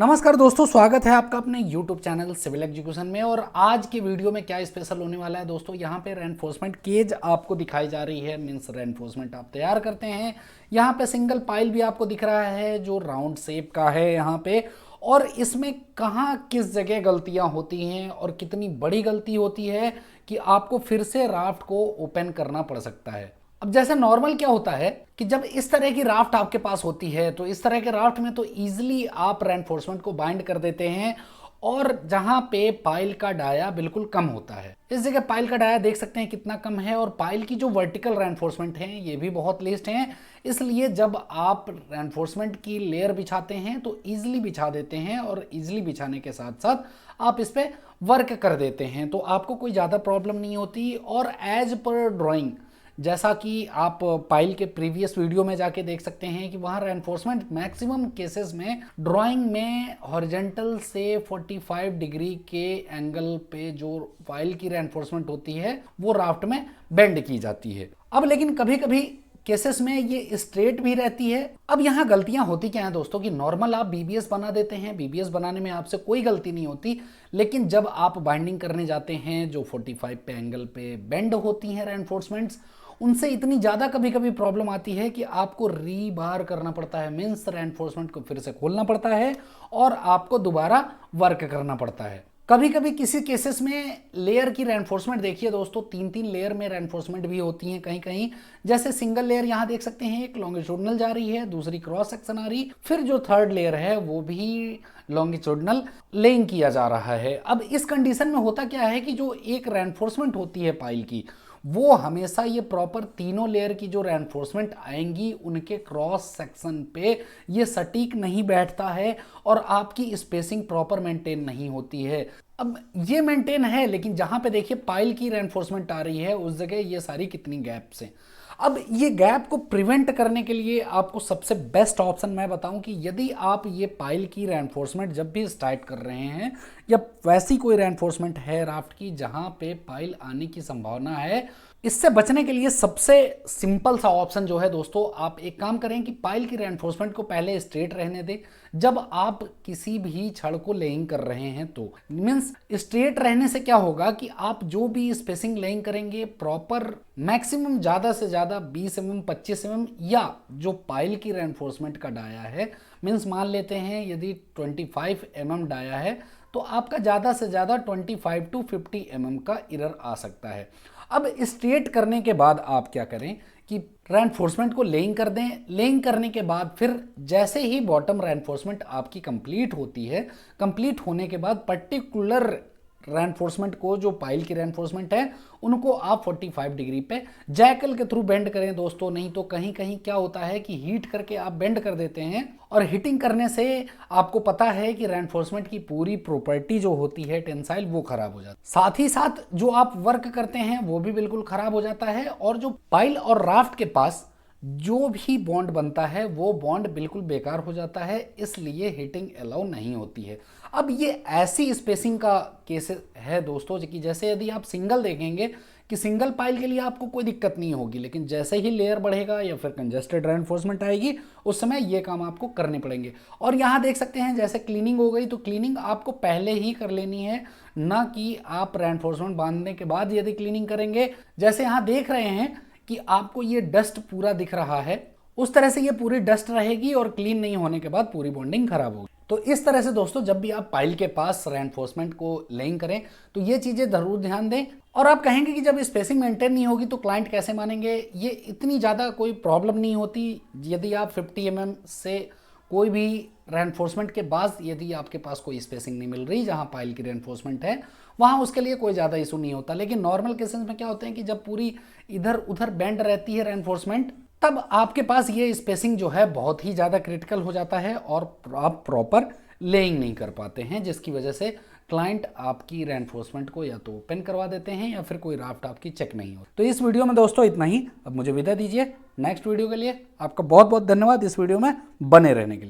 नमस्कार दोस्तों, स्वागत है आपका अपने YouTube चैनल सिविल एग्जीक्यूशन में। और आज की वीडियो में क्या स्पेशल होने वाला है दोस्तों, यहाँ पे रेनफोर्समेंट केज आपको दिखाई जा रही है। मीन्स रेनफोर्समेंट आप तैयार करते हैं। यहाँ पे सिंगल पाइल भी आपको दिख रहा है जो राउंड शेप का है यहाँ पे। और इसमें कहाँ किस जगह गलतियाँ होती हैं और कितनी बड़ी गलती होती है कि आपको फिर से राफ्ट को ओपन करना पड़ सकता है। अब जैसे नॉर्मल क्या होता है कि जब इस तरह की राफ्ट आपके पास होती है तो इस तरह के राफ्ट में तो इजीली आप रेनफोर्समेंट को बाइंड कर देते हैं। और जहां पे पाइल का डाया बिल्कुल कम होता है, इस जगह पाइल का डाया देख सकते हैं कितना कम है। और पाइल की जो वर्टिकल रेनफोर्समेंट है ये भी बहुत लेस्ट है। इसलिए जब आप रेनफोर्समेंट की लेयर बिछाते हैं तो ईजिली बिछा देते हैं और ईजिली बिछाने के साथ साथ आप इस पर वर्क कर देते हैं तो आपको कोई ज़्यादा प्रॉब्लम नहीं होती। और एज पर ड्राइंग, जैसा कि आप पाइल के प्रीवियस वीडियो में जाके देख सकते हैं कि वहाँ रेनफोर्समेंट मैक्सिमम केसेस में ड्राइंग में हॉरिजेंटल से 45 डिग्री के एंगल पे जो पाइल की रेनफोर्समेंट होती है वो राफ्ट में बेंड की जाती है। अब लेकिन कभी कभी केसेस में ये स्ट्रेट भी रहती है। अब यहाँ गलतियां होती क्या है दोस्तों कि नॉर्मल आप बीबीएस बना देते हैं, बीबीएस बनाने में आपसे कोई गलती नहीं होती। लेकिन जब आप बाइंडिंग करने जाते हैं जो 45 पे एंगल पे बेंड होती हैं रेनफोर्समेंट्स, उनसे इतनी ज़्यादा कभी कभी प्रॉब्लम आती है कि आपको रीबार करना पड़ता है। मीन्स रेनफोर्समेंट को फिर से खोलना पड़ता है और आपको दोबारा वर्क करना पड़ता है। कभी कभी किसी केसेस में लेयर की रेनफोर्समेंट देखिए दोस्तों, 3-3 लेयर में रेनफोर्समेंट भी होती हैं कहीं कहीं। जैसे सिंगल लेयर यहाँ देख सकते हैं, एक लॉन्गिट्यूडनल जा रही है, दूसरी क्रॉस सेक्शन आ रही, फिर जो थर्ड लेयर है वो भी लॉन्गिट्यूडनल लेइंग किया जा रहा है। अब इस कंडीशन में होता क्या है कि जो एक रेनफोर्समेंट होती है पाइल की, वो हमेशा ये प्रॉपर तीनों लेयर की जो रेनफोर्समेंट आएंगी उनके क्रॉस सेक्शन पे ये सटीक नहीं बैठता है और आपकी स्पेसिंग प्रॉपर मेंटेन नहीं होती है। अब ये मेंटेन है लेकिन जहां पे देखिए पाइल की रेनफोर्समेंट आ रही है उस जगह ये सारी कितनी गैप्स हैं। अब ये गैप को प्रिवेंट करने के लिए आपको सबसे बेस्ट ऑप्शन मैं बताऊं कि यदि आप ये पाइल की रेनफोर्समेंट जब भी स्टार्ट कर रहे हैं या वैसी कोई रेनफोर्समेंट है राफ्ट की जहां पे पाइल आने की संभावना है, इससे बचने के लिए सबसे सिंपल सा ऑप्शन जो है दोस्तों, आप एक काम करें कि पाइल की रेनफोर्समेंट को पहले स्ट्रेट रहने दें। जब आप किसी भी छड़ को लेइंग कर रहे हैं तो मीन्स स्ट्रेट रहने से क्या होगा कि आप जो भी स्पेसिंग लेइंग करेंगे प्रॉपर मैक्सिमम ज़्यादा से ज़्यादा 20 mm 25 mm या जो पाइल की रेनफोर्समेंट का डाया है, मीन्स मान लेते हैं यदि 25 mm डाया है तो आपका ज़्यादा से ज़्यादा 25 to 50 mm का एरर आ सकता है। अब स्ट्रेट करने के बाद आप क्या करें कि रेनफोर्समेंट को लेइंग कर दें। लेइंग करने के बाद फिर जैसे ही बॉटम रेनफोर्समेंट आपकी कंप्लीट होती है, कंप्लीट होने के बाद पर्टिकुलर रेनफोर्समेंट को जो पाइल की रेनफोर्समेंट है उनको आप 45 डिग्री पे जैकल के थ्रू बेंड करें दोस्तों। नहीं तो कहीं कहीं क्या होता है कि हीट करके आप बेंड कर देते हैं और हीटिंग करने से आपको पता है कि रेनफोर्समेंट की पूरी प्रॉपर्टी जो होती है टेंसाइल वो खराब हो जाती है। साथ ही साथ जो आप वर्क करते हैं वो भी बिल्कुल खराब हो जाता है और जो पाइल और राफ्ट के पास जो भी बॉन्ड बनता है वो बॉन्ड बिल्कुल बेकार हो जाता है। इसलिए हीटिंग अलाउ नहीं होती है। अब ये ऐसी स्पेसिंग का केस है दोस्तों कि जैसे यदि आप सिंगल देखेंगे कि सिंगल पाइल के लिए आपको कोई दिक्कत नहीं होगी, लेकिन जैसे ही लेयर बढ़ेगा या फिर कंजेस्टेड रेनफोर्समेंट आएगी उस समय ये काम आपको करने पड़ेंगे। और यहाँ देख सकते हैं जैसे क्लीनिंग हो गई तो क्लीनिंग आपको पहले ही कर लेनी है, ना कि आप रेनफोर्समेंट बांधने के बाद यदि क्लीनिंग करेंगे। जैसे यहाँ देख रहे हैं कि आपको ये डस्ट पूरा दिख रहा है, उस तरह से ये पूरी डस्ट रहेगी और क्लीन नहीं होने के बाद पूरी बॉन्डिंग खराब होगी। तो इस तरह से दोस्तों जब भी आप पाइल के पास रेनफोर्समेंट को लेइंग करें तो ये चीज़ें ज़रूर ध्यान दें। और आप कहेंगे कि जब स्पेसिंग मेंटेन नहीं होगी तो क्लाइंट कैसे मानेंगे, ये इतनी ज़्यादा कोई प्रॉब्लम नहीं होती। यदि आप 50 mm से कोई भी रेनफोर्समेंट के बाद यदि आपके पास कोई स्पेसिंग नहीं मिल रही जहां पाइल की रेनफोर्समेंट है वहां उसके लिए कोई ज़्यादा इशू नहीं होता। लेकिन नॉर्मल केसेस में क्या होते हैं कि जब पूरी इधर उधर बेंड रहती है रेनफोर्समेंट तब आपके पास ये स्पेसिंग जो है बहुत ही ज़्यादा क्रिटिकल हो जाता है और आप प्रॉपर लेइंग नहीं कर पाते हैं, जिसकी वजह से क्लाइंट आपकी रेनफोर्समेंट को या तो ओपन करवा देते हैं या फिर कोई राफ्ट आपकी चेक नहीं हो। तो इस वीडियो में दोस्तों इतना ही। अब मुझे विदा दीजिए। नेक्स्ट वीडियो के लिए आपका बहुत बहुत धन्यवाद इस वीडियो में बने रहने के लिए।